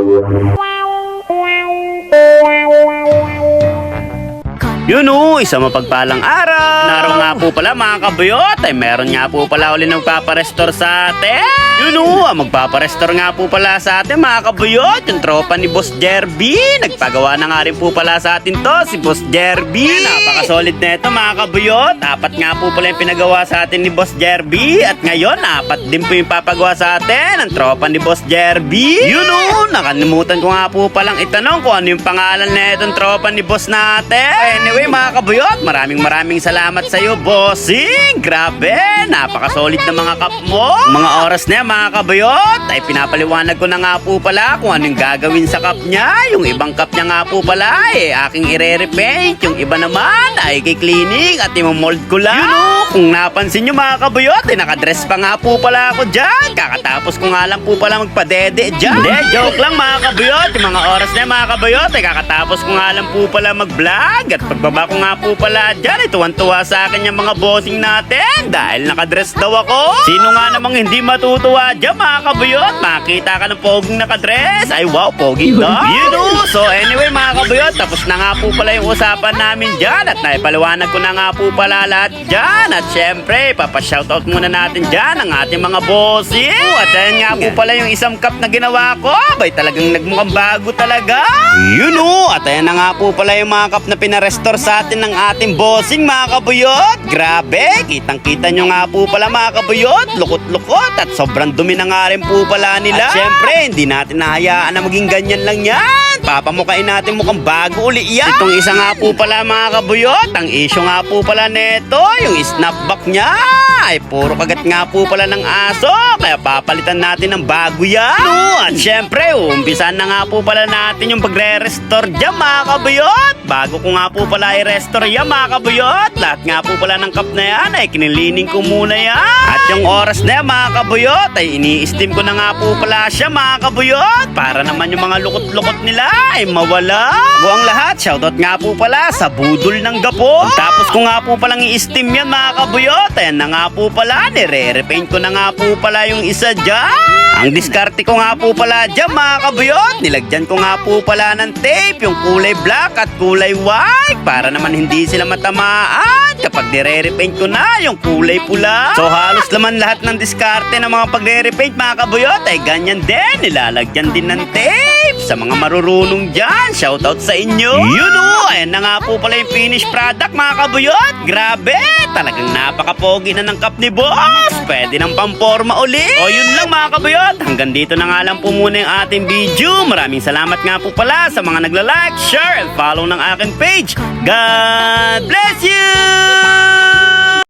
Yun isang mapagpalang araw. Naraw nga po pala mga kabuyot, ay meron nga po pala uli nagpaparestore sa atin. Yun ang magpaparestore nga po pala sa atin mga kabuyot, yung tropa ni Boss Jerby. Nagpagawa na nga rin po pala sa atin to, si Boss Jerby. Napaka-solid na ito mga kabuyot. Apat nga po pala yung pinagawa sa atin ni Boss Jerby. At ngayon, apat din po yung papagawa sa atin ang tropa ni Boss Jerby. Yun nakalimutan ko nga po palang itanong kung ano yung pangalan na itong tropa ni Boss natin. Anyway mga kabuyot, maraming salamat sa iyo, bossing. Grabe, napaka-solid na mga cup mo. Mga oras na yan, mga kabuyot, ay pinapaliwanag ko na nga po pala kung ano yung gagawin sa cup niya. Yung ibang cup niya nga po pala aking ire-repaint. Yung iba naman ay kiklining at i-mold ko lang. Kung napansin nyo mga kabuyot, nakadress pa nga po pala ako dyan. Kakatapos ko nga lang po pala magpadede dyan. Hindi, joke lang mga kabuyot. Yung mga oras na yan, mga kabuyot, kakatapos ko nga lang po pala mag-vlog. At pagbaba ko nga po pala dyan, tuwan-tuwa sa akin yung mga bossing natin dahil nakadress daw ako. Sino nga namang hindi matutuwa dyan mga kabuyot? Makita ka ng poging nakadress. Ay wow, pogi to. So anyway mga kabuyot, tapos na nga po pala yung usapan namin dyan at naipaliwanag ko na nga po pala lahat dyan. At syempre, papashoutout muna natin dyan ang ating mga bossing. At ayan nga po pala yung isang cup na ginawa ko. Bay talagang nagmukhang bago talaga. At ayan na nga po pala yung mga cup na pinarestore sa atin ng ating bossing mga kabuyot. Grabe, kitang-kita nyo nga po pala mga kabuyot. Lukot-lukot at sobrang dumi na nga rin po pala nila. At syempre, hindi natin nahayaan na maging ganyan lang yan. Papamukain natin mukhang bago uli yan. Itong isa nga po pala mga kabuyot, ang issue nga po pala neto, yung snapback niya ay puro kagat nga po pala ng aso. Kaya papalitan natin ng bago yan. At syempre, umpisan na nga po pala natin yung pagre-restore dyan mga kabuyot. Bago ko nga po pala i-restore yan mga kabuyot, lahat nga po pala ng cup na yan ay kinilining ko muna yan. At yung oras na yan mga kabuyot, ay ini-steam ko na nga po pala siya mga kabuyot, para naman yung mga lukot-lukot nila ay mawala. Bago ang lahat, shoutout nga po pala sa budol ng Gapo. Tapos ko nga po palang i-steam yan mga kabuyot, ayan na nga po pala, nire-repaint ko na nga po pala yung isa dyan. Ang diskarte ko nga po pala dyan mga kabuyot, nilagyan ko nga po pala ng tape yung kulay black at kulay white para naman hindi sila matamaan kapag nire-repaint ko na yung kulay pula. So halos naman lahat ng diskarte ng mga pagre-repaint mga kabuyot ay ganyan din, nilalagyan din ng tape. Sa mga marurunong dyan, shoutout sa inyo. Ayan na nga po pala yung finished product mga kabuyot. Grabe, talagang napaka-pogi na ng cup ni boss. Pwede ng pamporma uli. O yun lang mga kabuyot, hanggang dito na nga lang po muna yung ating video. Maraming salamat nga po pala sa mga nagla-like, share, and follow ng aking page. God bless you!